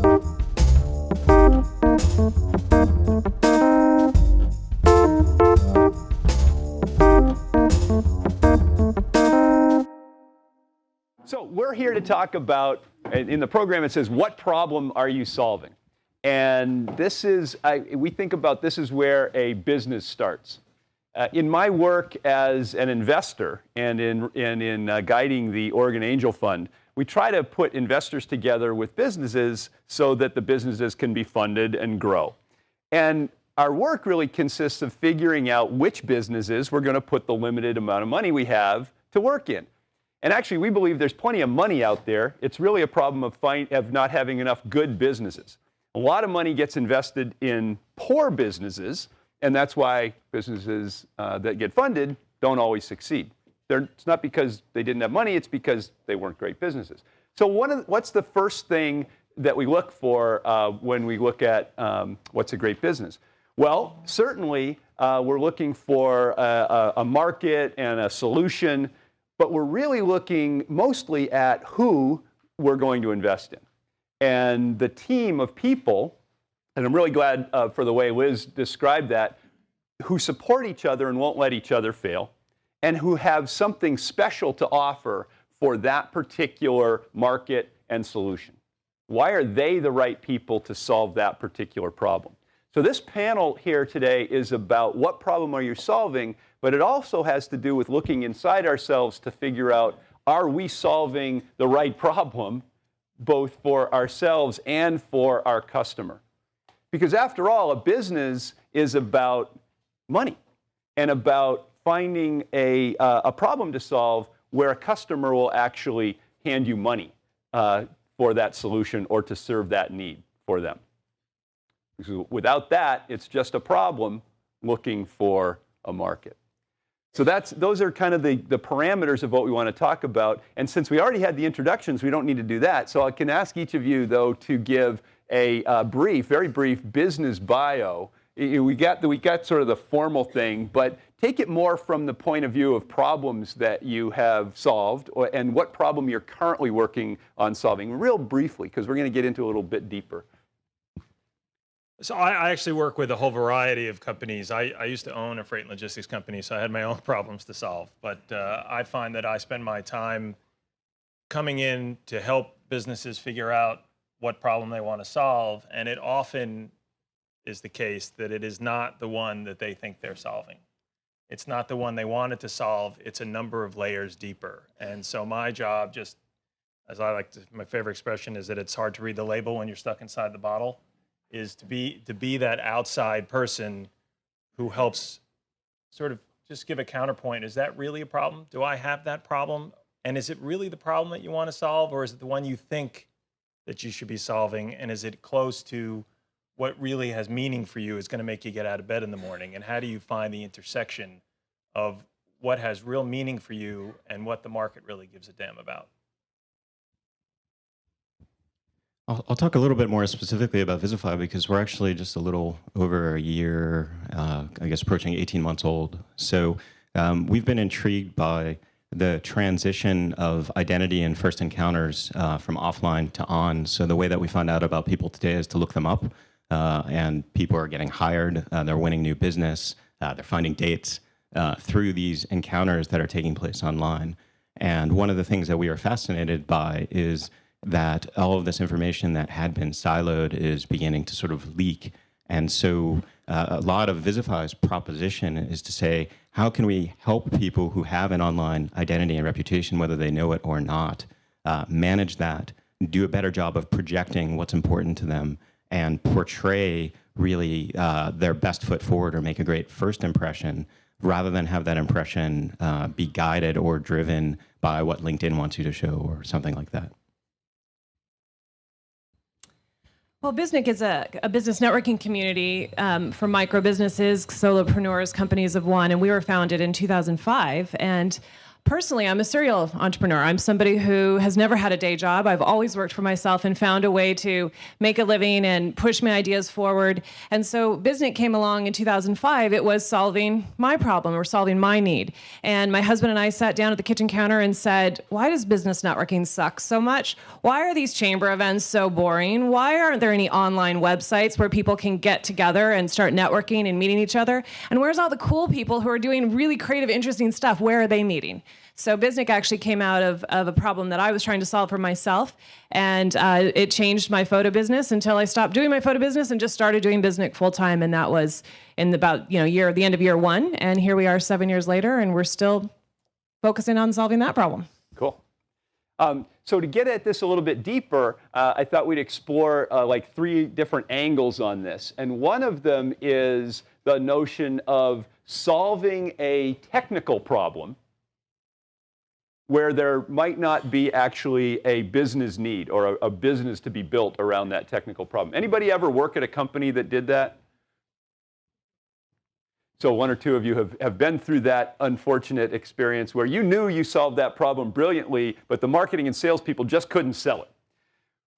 So we're here to talk about, in the program it says, what problem are you solving? And this is, we think about this is where a business starts. In my work as an investor and in guiding the Oregon Angel Fund, we try to put investors together with businesses so that the businesses can be funded and grow. And our work really consists of figuring out which businesses we're going to put the limited amount of money we have to work in. And actually, we believe there's plenty of money out there. It's really a problem of not having enough good businesses. A lot of money gets invested in poor businesses, and that's why businesses that get funded don't always succeed. It's not because they didn't have money, it's because they weren't great businesses. So what's the first thing that we look for when we look at what's a great business? Well, certainly we're looking for a market and a solution, but we're really looking mostly at who we're going to invest in. And the team of people, and I'm really glad for the way Liz described that, who support each other and won't let each other fail, and who have something special to offer for that particular market and solution. Why are they the right people to solve that particular problem? So this panel here today is about what problem are you solving, but it also has to do with looking inside ourselves to figure out, are we solving the right problem, both for ourselves and for our customer? Because after all, a business is about money and about finding a problem to solve where a customer will actually hand you money for that solution or to serve that need for them. Because without that, it's just a problem looking for a market. So those are kind of the parameters of what we want to talk about. And since we already had the introductions, we don't need to do that. So I can ask each of you, though, to give a very brief business bio. We got sort of the formal thing, but take it more from the point of view of problems that you have solved and what problem you're currently working on solving, real briefly, because we're going to get into a little bit deeper. So I actually work with a whole variety of companies. I used to own a freight and logistics company, so I had my own problems to solve. But I find that I spend my time coming in to help businesses figure out what problem they want to solve, and it often is the case that it is not the one that they think they're solving. It's not the one they wanted to solve. It's a number of layers deeper. And so my job, just as I like to, my favorite expression is that it's hard to read the label when you're stuck inside the bottle, is to be that outside person who helps sort of just give a counterpoint. Is that really a problem? Do I have that problem? And is it really the problem that you want to solve, or is it the one you think that you should be solving? And is it close to what really has meaning for you, is going to make you get out of bed in the morning? And how do you find the intersection of what has real meaning for you and what the market really gives a damn about? I'll talk a little bit more specifically about Visify because we're actually just a little over a year, I guess approaching 18 months old. So we've been intrigued by the transition of identity and first encounters from offline to on. So the way that we find out about people today is to look them up, and people are getting hired, they're winning new business, they're finding dates through these encounters that are taking place online. And one of the things that we are fascinated by is that all of this information that had been siloed is beginning to sort of leak. And so a lot of Visify's proposition is to say, how can we help people who have an online identity and reputation, whether they know it or not, manage that, do a better job of projecting what's important to them, and portray really their best foot forward or make a great first impression, rather than have that impression be guided or driven by what LinkedIn wants you to show or something like that. Well, BizNIC is a business networking community for micro businesses, solopreneurs, companies of one, and we were founded in 2005. And personally, I'm a serial entrepreneur. I'm somebody who has never had a day job. I've always worked for myself and found a way to make a living and push my ideas forward. And so Biznik came along in 2005. It was solving my problem or solving my need. And my husband and I sat down at the kitchen counter and said, why does business networking suck so much? Why are these chamber events so boring? Why aren't there any online websites where people can get together and start networking and meeting each other? And where's all the cool people who are doing really creative, interesting stuff? Where are they meeting? So Biznik actually came out of a problem that I was trying to solve for myself, and it changed my photo business until I stopped doing my photo business and just started doing Biznik full time, and that was in about the end of year one, and here we are 7 years later, and we're still focusing on solving that problem. Cool. So to get at this a little bit deeper, I thought we'd explore like 3 different angles on this, and one of them is the notion of solving a technical problem where there might not be actually a business need or a business to be built around that technical problem. Anybody ever work at a company that did that? So 1 or 2 of you have been through that unfortunate experience where you knew you solved that problem brilliantly, but the marketing and salespeople just couldn't sell it.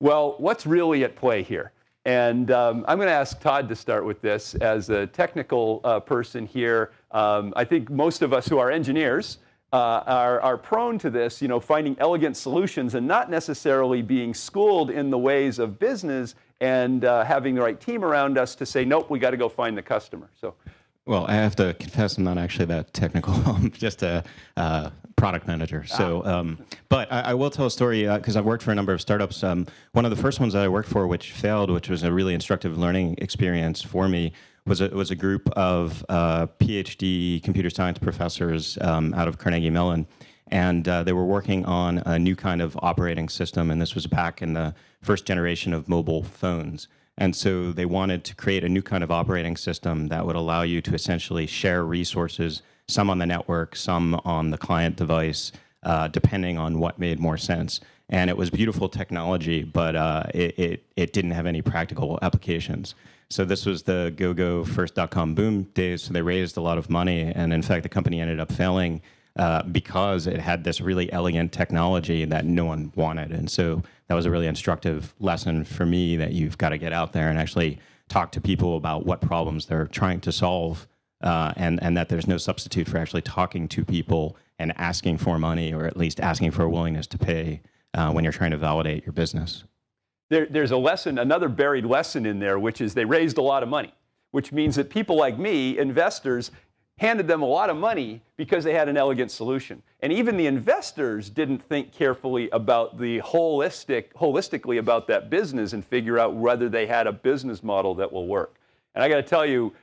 Well, what's really at play here? And I'm going to ask Todd to start with this as a technical person here. I think most of us who are engineers are prone to this, finding elegant solutions and not necessarily being schooled in the ways of business and having the right team around us to say, nope, we got to go find the customer. So. Well, I have to confess I'm not actually that technical. I'm just a product manager. So, but I will tell a story because I've worked for a number of startups. One of the first ones that I worked for, which failed, which was a really instructive learning experience for me, was a group of PhD computer science professors out of Carnegie Mellon. And they were working on a new kind of operating system. And this was back in the first generation of mobile phones. And so they wanted to create a new kind of operating system that would allow you to essentially share resources, some on the network, some on the client device, depending on what made more sense. And it was beautiful technology, but it didn't have any practical applications. So this was the go-go first dot-com boom days, so they raised a lot of money. And in fact, the company ended up failing because it had this really elegant technology that no one wanted. And so that was a really instructive lesson for me that you've got to get out there and actually talk to people about what problems they're trying to solve, and that there's no substitute for actually talking to people and asking for money, or at least asking for a willingness to pay when you're trying to validate your business. There's a lesson, another buried lesson in there, which is they raised a lot of money, which means that people like me, investors, handed them a lot of money because they had an elegant solution. And even the investors didn't think carefully about the holistically about that business and figure out whether they had a business model that will work. And I got to tell you,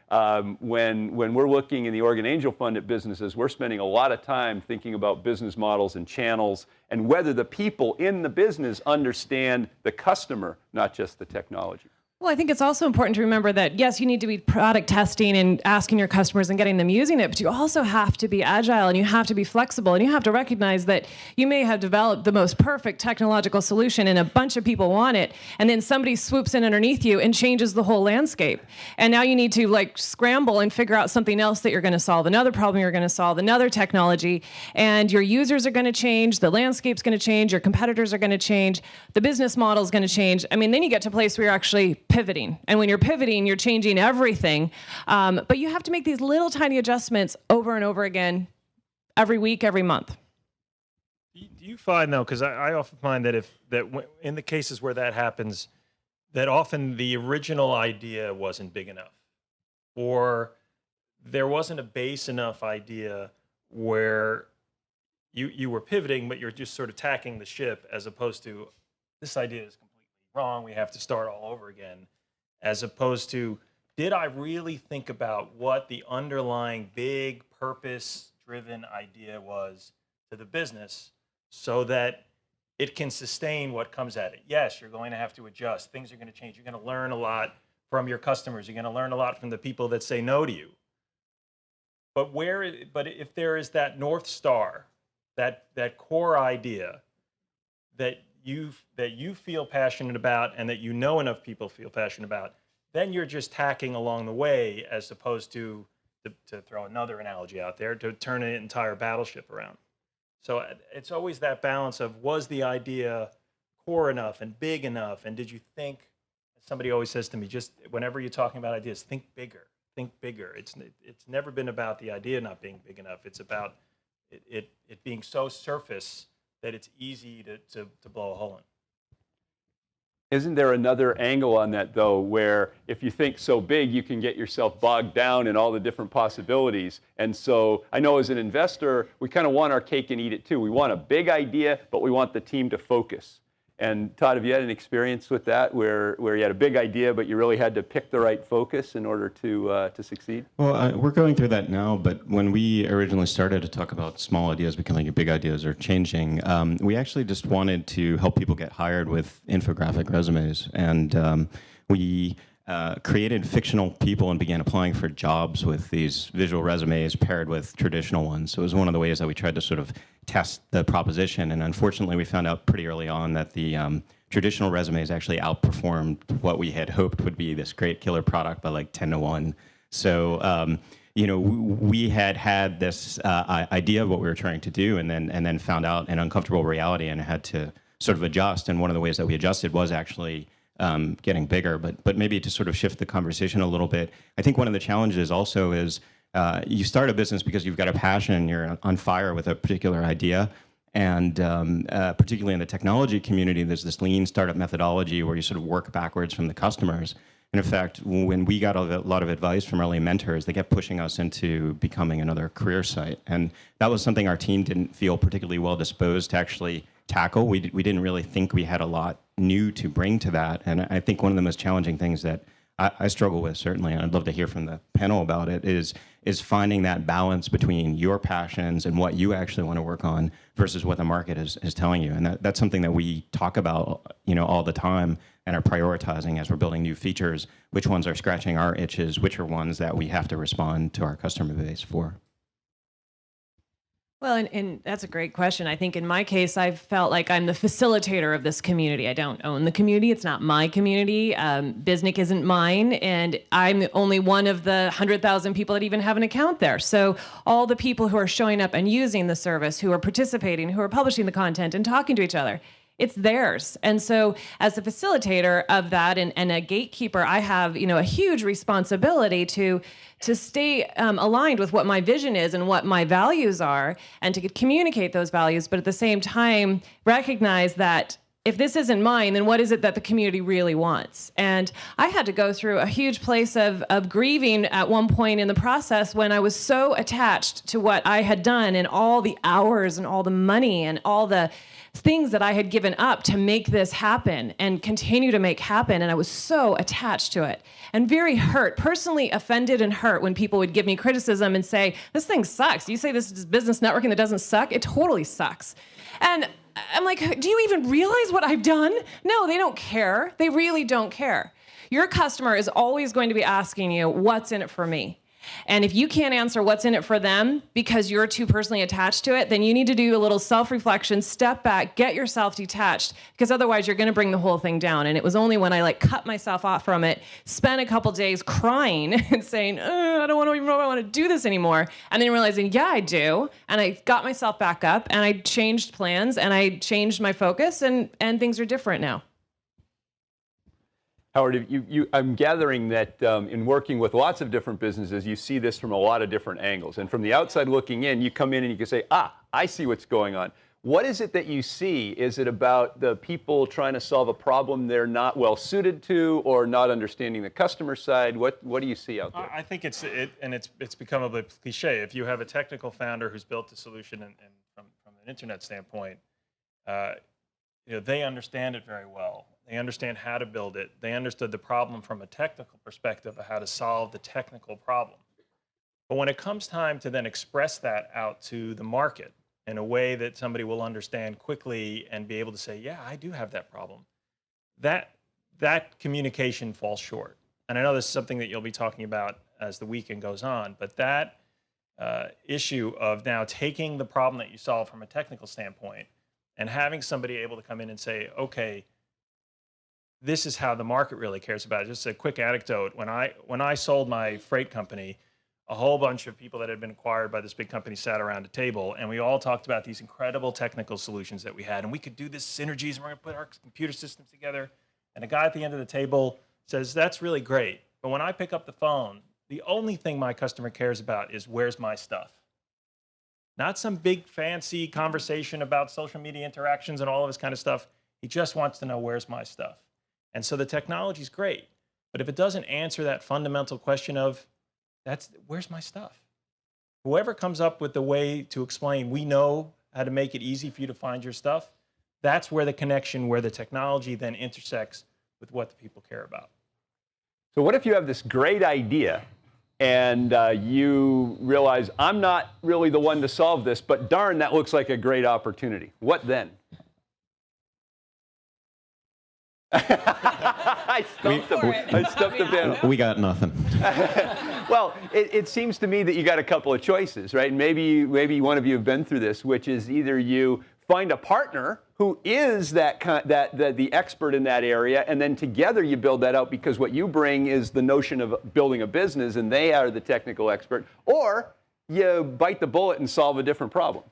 when we're looking in the Oregon Angel Fund at businesses, we're spending a lot of time thinking about business models and channels and whether the people in the business understand the customer, not just the technology. Well, I think it's also important to remember that, yes, you need to be product testing and asking your customers and getting them using it, but you also have to be agile and you have to be flexible and you have to recognize that you may have developed the most perfect technological solution and a bunch of people want it, and then somebody swoops in underneath you and changes the whole landscape. And now you need to scramble and figure out something else that you're going to solve, another problem you're going to solve, another technology, and your users are going to change, the landscape's going to change, your competitors are going to change, the business model is going to change. I mean, then you get to a place where you're actually pivoting. And when you're pivoting, you're changing everything. But you have to make these little tiny adjustments over and over again, every week, every month. Do you find, though, because I often find that in the cases where that happens, that often the original idea wasn't big enough, or there wasn't a base enough idea where you were pivoting, but you're just sort of tacking the ship, as opposed to this idea is completely wrong, we have to start all over again, as opposed to, did I really think about what the underlying big purpose-driven idea was to the business so that it can sustain what comes at it? Yes, you're going to have to adjust. Things are going to change. You're going to learn a lot from your customers. You're going to learn a lot from the people that say no to you. But if there is that North Star, that core idea that you feel passionate about and that enough people feel passionate about, then you're just tacking along the way, as opposed to throw another analogy out there, to turn an entire battleship around. So it's always that balance of, was the idea core enough and big enough? And did you think, somebody always says to me, just whenever you're talking about ideas, think bigger, think bigger. It's never been about the idea not being big enough. It's about it being so surface that it's easy to blow a hole in. Isn't there another angle on that, though, where if you think so big, you can get yourself bogged down in all the different possibilities? And so I know as an investor, we kind of want our cake and eat it too. We want a big idea, but we want the team to focus. And Todd, have you had an experience with that where you had a big idea, but you really had to pick the right focus in order to succeed? Well, we're going through that now, but when we originally started to talk about small ideas becoming big ideas or changing, we actually just wanted to help people get hired with infographic resumes. And we created fictional people and began applying for jobs with these visual resumes paired with traditional ones. So it was one of the ways that we tried to sort of test the proposition. And unfortunately, we found out pretty early on that the traditional resumes actually outperformed what we had hoped would be this great killer product by like 10 to 1. So, you know, we had this idea of what we were trying to do and then found out an uncomfortable reality and had to sort of adjust. And one of the ways that we adjusted was actually getting bigger. But maybe to sort of shift the conversation a little bit, I think one of the challenges also is you start a business because you've got a passion and you're on fire with a particular idea. And particularly in the technology community, there's this lean startup methodology where you sort of work backwards from the customers. And in fact, when we got a lot of advice from early mentors, they kept pushing us into becoming another career site. And that was something our team didn't feel particularly well disposed to actually tackle. We didn't really think we had a lot new to bring to that. And I think one of the most challenging things that I struggle with, certainly, and I'd love to hear from the panel about it, is finding that balance between your passions and what you actually want to work on versus what the market is telling you. And that's something that we talk about, you know, all the time and are prioritizing as we're building new features. Which ones are scratching our itches? Which are ones that we have to respond to our customer base for? Well, and that's a great question. I think in my case, I've felt like I'm the facilitator of this community. I don't own the community. It's not my community. Biznik isn't mine. And I'm only one of the 100,000 people that even have an account there. So all the people who are showing up and using the service, who are participating, who are publishing the content and talking to each other, it's theirs. And so as a facilitator of that and a gatekeeper, I have, you know, a huge responsibility to stay aligned with what my vision is and what my values are and to communicate those values, but at the same time recognize that if this isn't mine, then what is it that the community really wants? And I had to go through a huge place of grieving at one point in the process when I was so attached to what I had done and all the hours and all the money and all the things that I had given up to make this happen and continue to make happen. And I was so attached to it and very hurt, personally offended and hurt when people would give me criticism and say, this thing sucks. You say this is business networking that doesn't suck? It totally sucks. And I'm like, do you even realize what I've done? No, they don't care. They really don't care. Your customer is always going to be asking you, what's in it for me? And if you can't answer what's in it for them because you're too personally attached to it, then you need to do a little self-reflection, step back, get yourself detached, because otherwise you're going to bring the whole thing down. And it was only when I cut myself off from it, spent a couple days crying and saying, I don't even know if I want to do this anymore. And then realizing, yeah, I do. And I got myself back up and I changed plans and I changed my focus and things are different now. Howard, I'm gathering that in working with lots of different businesses, you see this from a lot of different angles. And from the outside looking in, you come in and you can say, I see what's going on. What is it that you see? Is it about the people trying to solve a problem they're not well suited to or not understanding the customer side? What do you see out there? I think it's become a bit cliche. If you have a technical founder who's built a solution and from an internet standpoint, they understand it very well. They understand how to build it. They understood the problem from a technical perspective of how to solve the technical problem. But when it comes time to then express that out to the market in a way that somebody will understand quickly and be able to say, yeah, I do have that problem, that communication falls short. And I know this is something that you'll be talking about as the weekend goes on, but that issue of now taking the problem that you solve from a technical standpoint and having somebody able to come in and say, okay, this is how the market really cares about it. Just a quick anecdote. When I sold my freight company, a whole bunch of people that had been acquired by this big company sat around a table, and we all talked about these incredible technical solutions that we had, and we could do this synergies, and we're going to put our computer systems together. And a guy at the end of the table says, that's really great, but when I pick up the phone, the only thing my customer cares about is where's my stuff. Not some big fancy conversation about social media interactions and all of this kind of stuff. He just wants to know where's my stuff. And so the technology is great, but if it doesn't answer that fundamental question of where's my stuff? Whoever comes up with the way to explain, we know how to make it easy for you to find your stuff, that's where the connection, where the technology then intersects with what the people care about. So what if you have this great idea and you realize, I'm not really the one to solve this, but darn, that looks like a great opportunity. What then? I stumped the panel. We got nothing. Well, it seems to me that you got a couple of choices, right? And maybe one of you have been through this, which is either you find a partner who is the expert in that area, and then together you build that out because what you bring is the notion of building a business, and they are the technical expert, or you bite the bullet and solve a different problem.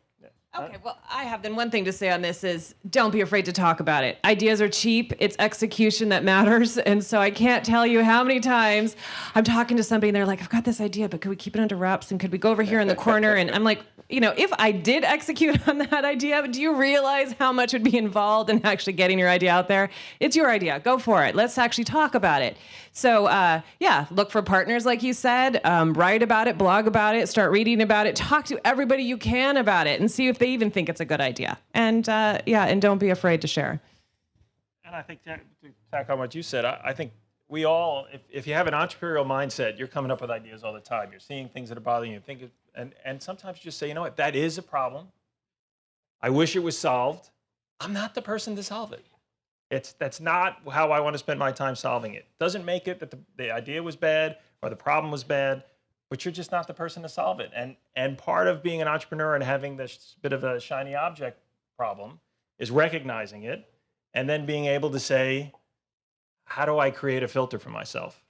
Okay, well, I have then one thing to say on this is don't be afraid to talk about it. Ideas are cheap. It's execution that matters. And so I can't tell you how many times I'm talking to somebody and they're like, I've got this idea, but could we keep it under wraps? And could we go over here in the corner? And I'm like, if I did execute on that idea, do you realize how much would be involved in actually getting your idea out there? It's your idea. Go for it. Let's actually talk about it. So look for partners, like you said, write about it, blog about it, start reading about it, talk to everybody you can about it and see if they even think it's a good idea. And and don't be afraid to share. And I think to tack on what you said, I think we all, if you have an entrepreneurial mindset, you're coming up with ideas all the time. You're seeing things that are bothering you, and sometimes you just say, you know what, that is a problem. I wish it was solved. I'm not the person to solve it. That's not how I want to spend my time solving it. Doesn't make it that the idea was bad or the problem was bad, but you're just not the person to solve it. And part of being an entrepreneur and having this bit of a shiny object problem is recognizing it and then being able to say, how do I create a filter for myself?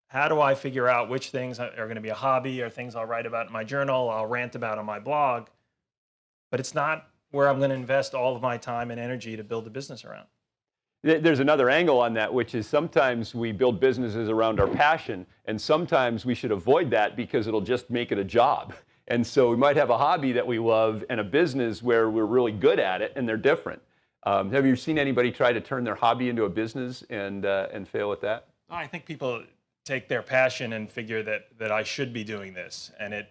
How do I figure out which things are going to be a hobby or things I'll write about in my journal, I'll rant about on my blog, but it's not where I'm going to invest all of my time and energy to build a business around. There's another angle on that, which is sometimes we build businesses around our passion, and sometimes we should avoid that because it'll just make it a job. And so we might have a hobby that we love and a business where we're really good at it, and they're different. Have you seen anybody try to turn their hobby into a business and fail at that? I think people take their passion and figure that I should be doing this, and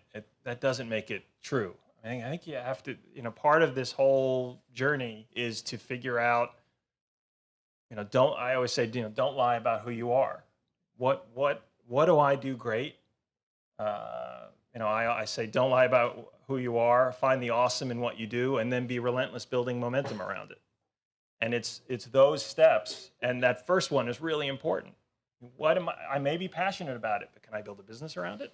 that doesn't make it true. I think you have to, part of this whole journey is to figure out, I always say, don't lie about who you are. What do I do great? I say, don't lie about who you are, find the awesome in what you do, and then be relentless building momentum around it. And it's those steps, and that first one is really important. I may be passionate about it, but can I build a business around it?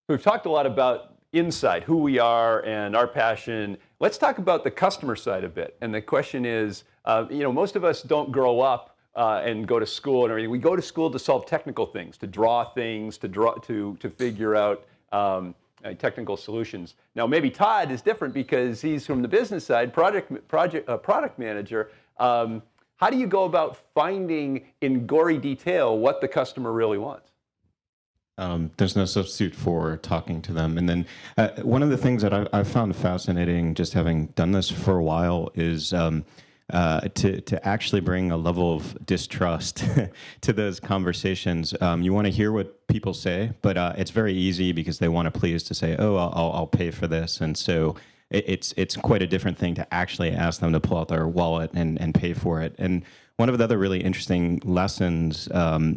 We've talked a lot about inside, who we are and our passion. Let's talk about the customer side a bit. And the question is, most of us don't grow up and go to school and everything. We go to school to solve technical things, to draw things, to figure out technical solutions. Now, maybe Todd is different because he's from the business side, product manager. How do you go about finding in gory detail what the customer really wants? There's no substitute for talking to them. And then one of the things that I've found fascinating, just having done this for a while, is to actually bring a level of distrust to those conversations. You want to hear what people say, but it's very easy because they want to please to say, oh, I'll pay for this. And so it's quite a different thing to actually ask them to pull out their wallet and pay for it. And one of the other really interesting lessons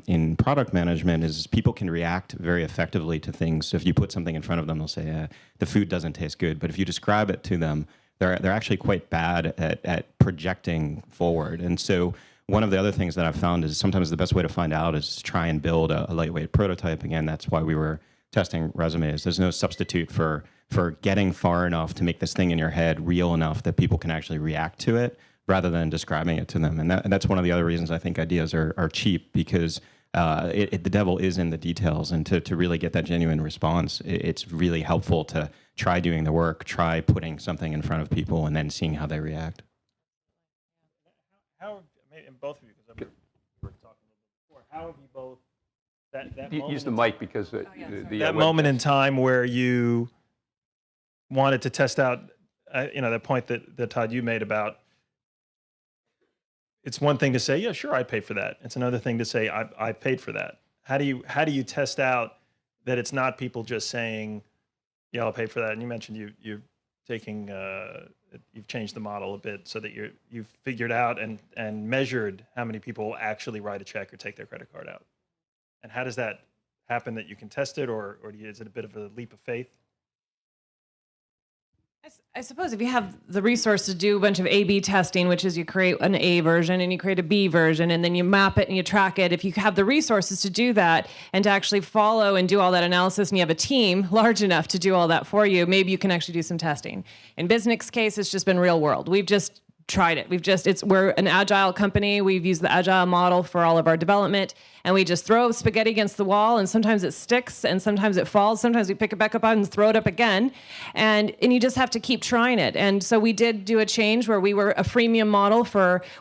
in product management is people can react very effectively to things. So if you put something in front of them, they'll say, the food doesn't taste good. But if you describe it to them, they're actually quite bad at projecting forward. And so one of the other things that I've found is sometimes the best way to find out is to try and build a lightweight prototype. Again, that's why we were testing resumes. There's no substitute for getting far enough to make this thing in your head real enough that people can actually react to it rather than describing it to them. And that's one of the other reasons I think ideas are cheap, because the devil is in the details, and to really get that genuine response, it's really helpful to try doing the work, try putting something in front of people, and then seeing how they react. How, and both of you, because we were talking a little bit before, how have you both, that Use the moment mic because that moment in time where you wanted to test out, that point that Todd, you made about, it's one thing to say, yeah, sure, I pay for that. It's another thing to say, I paid for that. How do you test out that it's not people just saying, yeah, I'll pay for that? And you mentioned you're taking, you've changed the model a bit so that you've figured out and measured how many people actually write a check or take their credit card out. And how does that happen that you can test it, or is it a bit of a leap of faith? I suppose if you have the resource to do a bunch of A/B testing, which is you create an A version and you create a B version and then you map it and you track it, if you have the resources to do that and to actually follow and do all that analysis, and you have a team large enough to do all that for you, maybe you can actually do some testing. In Biznic's case, it's just been real world. We've just tried it. We're an agile company. We've used the agile model for all of our development, and we just throw spaghetti against the wall, and sometimes it sticks and sometimes it falls. Sometimes we pick it back up and throw it up again, and you just have to keep trying it. And so we did do a change where we were a freemium model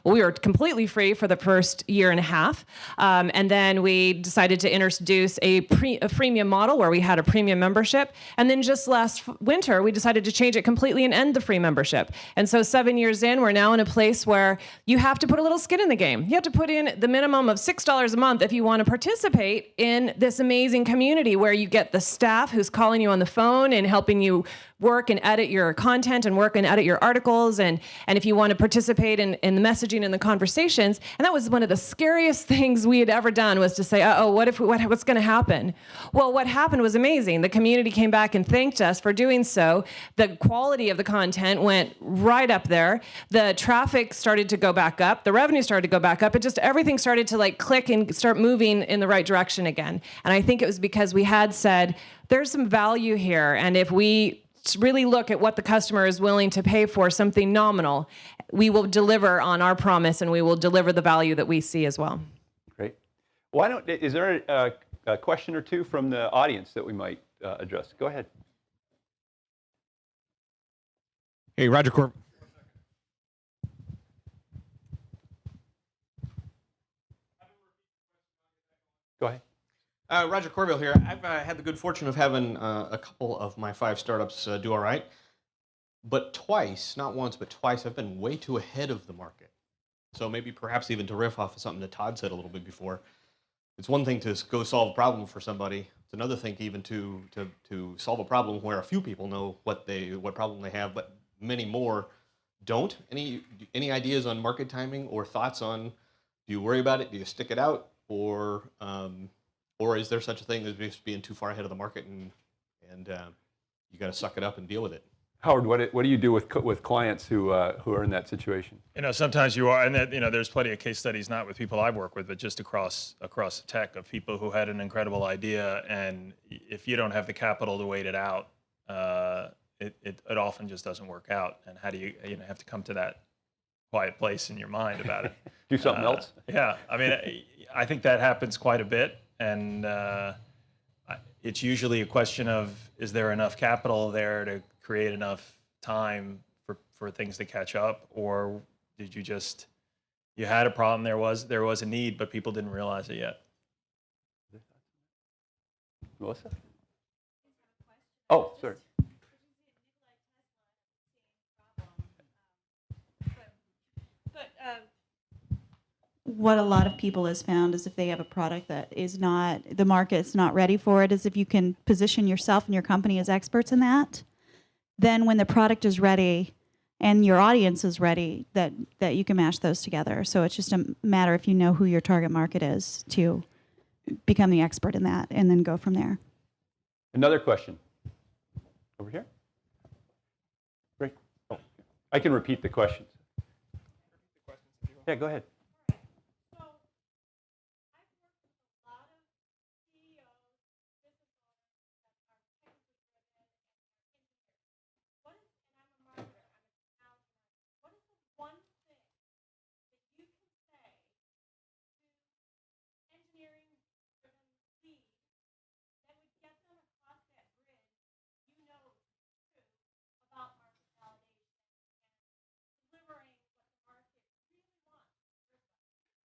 we were completely free for the first year and a half, and then we decided to introduce a freemium model where we had a premium membership, and then just last winter we decided to change it completely and end the free membership. And so 7 years in, we're now in a place where you have to put a little skin in the game. You have to put in the minimum of $6 a month if you want to participate in this amazing community where you get the staff who's calling you on the phone and helping you work and edit your content and work and edit your articles, and if you want to participate in the messaging and the conversations. And that was one of the scariest things we had ever done, was to say, what's going to happen? Well, what happened was amazing. The community came back and thanked us for doing so. The quality of the content went right up there. The traffic started to go back up. The revenue started to go back up. Everything started to click and start moving in the right direction again. And I think it was because we had said, there's some value here, and if we really look at what the customer is willing to pay for something nominal, we will deliver on our promise and we will deliver the value that we see as well. Great. Is there a question or two from the audience that we might address? Go ahead. Hey, Roger Corp. Go ahead. Roger Corville here. I've had the good fortune of having a couple of my 5 startups do all right. But twice, not once, but twice, I've been way too ahead of the market. So maybe perhaps even to riff off of something that Todd said a little bit before, it's one thing to go solve a problem for somebody. It's another thing to solve a problem where a few people know what problem they have, but many more don't. Any ideas on market timing or thoughts on, do you worry about it? Do you stick it out? Or is there such a thing as just being too far ahead of the market and you got to suck it up and deal with it? Howard, what do you do with clients who are in that situation? Sometimes you are, and that, there's plenty of case studies, not with people I've worked with, but just across tech, of people who had an incredible idea, and if you don't have the capital to wait it out, it often just doesn't work out. And how do you have to come to that quiet place in your mind about it? Do something else? Yeah, I think that happens quite a bit, and it's usually a question of, is there enough capital there to create enough time for things to catch up, or did you had a problem, there was a need, but people didn't realize it yet? Melissa? Oh, sorry. What a lot of people has found is if they have a product that is not, the market's not ready for it, is if you can position yourself and your company as experts in that, then when the product is ready and your audience is ready, that you can mash those together. So it's just a matter, if you know who your target market is, to become the expert in that and then go from there. Another question. Over here? Great. Oh, I can repeat the questions. Yeah, go ahead.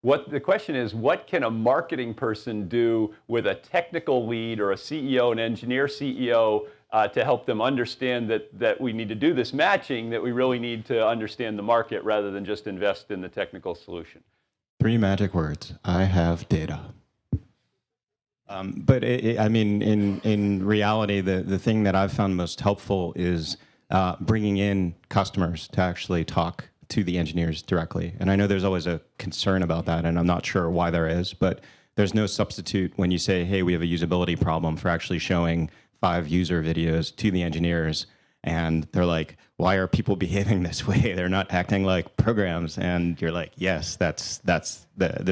What the question is, what can a marketing person do with a technical lead or a CEO, an engineer CEO, to help them understand that we need to do this matching, that we really need to understand the market rather than just invest in the technical solution? 3 magic words. I have data. But I mean, in reality, the thing that I've found most helpful is bringing in customers to actually talk to the engineers directly. And I know there's always a concern about that, and I'm not sure why there is, but there's no substitute when you say, hey, we have a usability problem, for actually showing 5 user videos to the engineers. And they're like, why are people behaving this way? They're not acting like programs. And you're like, yes, that's the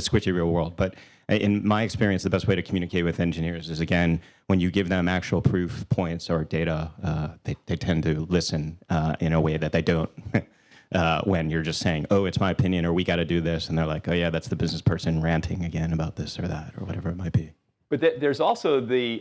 squishy real world. But in my experience, the best way to communicate with engineers is, again, when you give them actual proof points or data, they tend to listen in a way that they don't when you're just saying, oh, it's my opinion, or we got to do this. And they're like, oh, yeah, that's the business person ranting again about this or that, or whatever it might be. But there's also the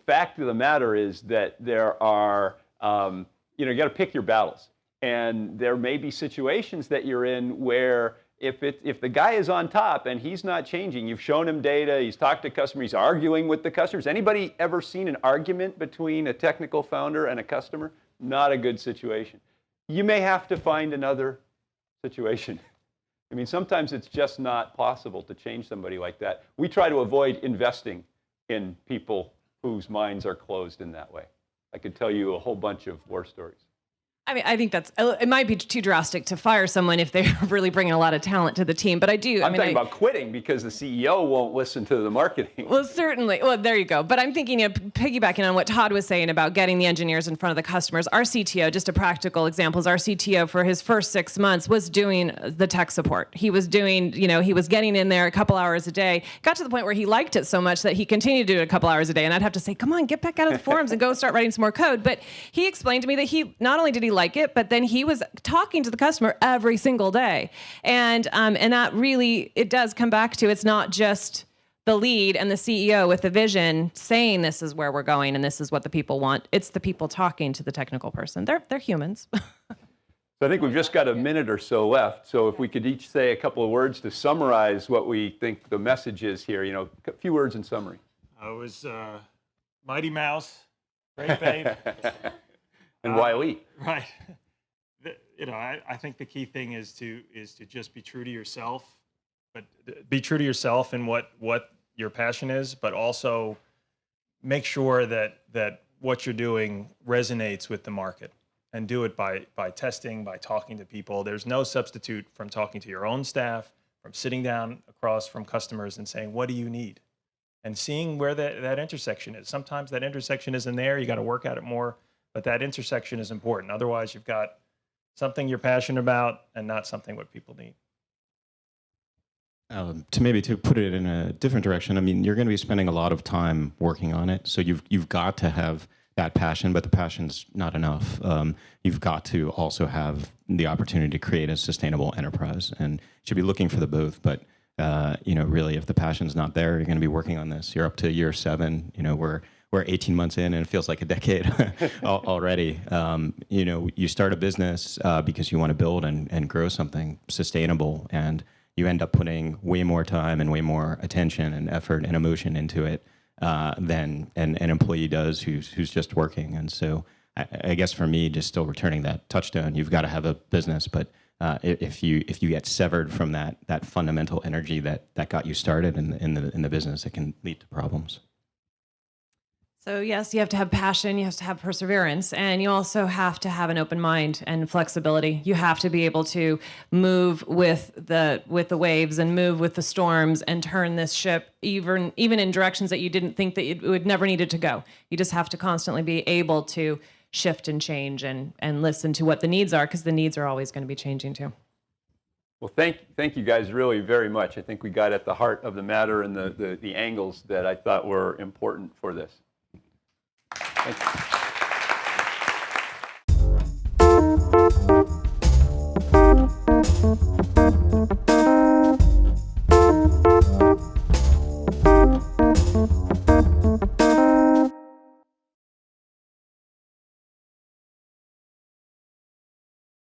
fact of the matter is that there are, you got to pick your battles. And there may be situations that you're in where if the guy is on top and he's not changing, you've shown him data, he's talked to customers, he's arguing with the customers. Anybody ever seen an argument between a technical founder and a customer? Not a good situation. You may have to find another situation. I mean, sometimes it's just not possible to change somebody like that. We try to avoid investing in people whose minds are closed in that way. I could tell you a whole bunch of war stories. I mean, I think it might be too drastic to fire someone if they're really bringing a lot of talent to the team. But I'm talking about quitting because the CEO won't listen to the marketing. Well, certainly. Well, there you go. But I'm thinking, piggybacking on what Todd was saying about getting the engineers in front of the customers, our CTO, just a practical example, is our CTO for his first 6 months was doing the tech support. He was doing, he was getting in there a couple hours a day, got to the point where he liked it so much that he continued to do it a couple hours a day. And I'd have to say, come on, get back out of the forums and go start writing some more code. But he explained to me that he not only did he like it, but then he was talking to the customer every single day. And that really, it does come back to, it's not just the lead and the CEO with the vision saying this is where we're going and this is what the people want. It's the people talking to the technical person. They're humans. So I think we've just got a minute or so left. So if we could each say a couple of words to summarize what we think the message is here, a few words in summary. I was Mighty Mouse, great babe. And Wile E. Right. I think the key thing is to just be true to yourself, but be true to yourself in what your passion is, but also make sure that what you're doing resonates with the market, and do it by testing, by talking to people. There's no substitute from talking to your own staff, from sitting down across from customers and saying, what do you need? And seeing where that intersection is. Sometimes that intersection isn't there. You got to work at it more, but that intersection is important. Otherwise, you've got something you're passionate about and not something what people need. To put it in a different direction, I mean, you're going to be spending a lot of time working on it. So you've got to have that passion, but the passion's not enough. You've got to also have the opportunity to create a sustainable enterprise, and you should be looking for the both. But really, if the passion's not there, you're going to be working on this. You're up to year 7. We're 18 months in, and it feels like a decade already. You start a business because you want to build and grow something sustainable, and you end up putting way more time and way more attention and effort and emotion into it than an employee does who's just working. And so I guess for me, just still returning that touchstone, you've got to have a business, but if you get severed from that fundamental energy that got you started in the business, it can lead to problems. So yes, you have to have passion, you have to have perseverance, and you also have to have an open mind and flexibility. You have to be able to move with the waves and move with the storms and turn this ship even in directions that you didn't think that it would never needed to go. You just have to constantly be able to shift and change and listen to what the needs are, because the needs are always going to be changing too. Well, thank you guys really very much. I think we got at the heart of the matter and the angles that I thought were important for this. Thank you.